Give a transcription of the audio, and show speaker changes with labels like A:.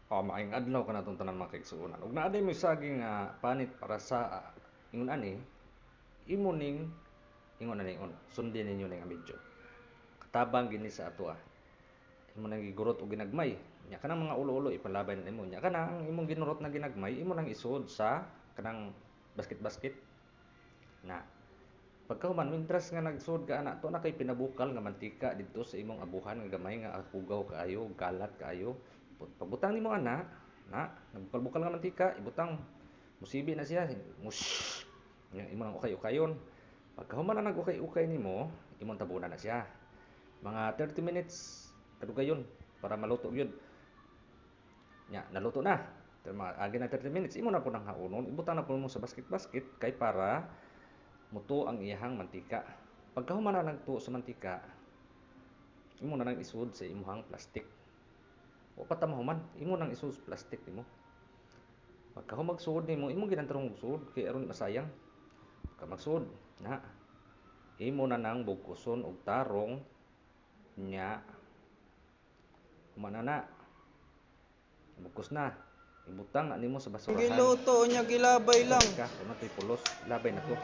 A: Maayong adlaw kanatong tanan mga kaigsuonan. Ug naa day mo saging nga panit para sa ingon ani, imo ning ingon ani ingon, sundin ninyo ning medyo. Katabang gini sa ato Imo nang gigurot og ginagmay. Nya kanang mga ulo-ulo ipalabay na nimo. Nya kanang imong ginurot na ginagmay, imo nang isuod sa kanang basket-basket na pagkahuman mintras nga nagsuod ka ana to na kay pinabukal nga mantika didto sa imong abuhan nga gamay nga pugaw kaayo, galat kaayo. Pagbutang nimo ana, na nagbukal-bukal nga mantika, ibutang musibi na siya. Mush. Nya imo nang ukay-ukayon. Pagkahuman na nag-ukay-ukay nimo, imong tabunan na siya. Mga 30 minutes kadugayon para maluto gyud. Nya naluto na. Agi na 30 minutes, imo na po nang haunon, ibutang na po mo sa basket-basket kay para muto ang iyahang mantika. Pagkahuman na nagtuo sa mantika, imo na nang isud sa imong plastic. O patamahuman, imo nang isud sa plastic nimo. Pagkahuman magsud nimo, imo ginantarong magsud kay aron masayang. Pagka magsud na imo na nang bugkuson og tarong nya humana na. Bugkos na. Ibutang na nimo sa basurahan.
B: Giluto niya gilabay lang.
A: Ka, kuno tay pulos, labay na to.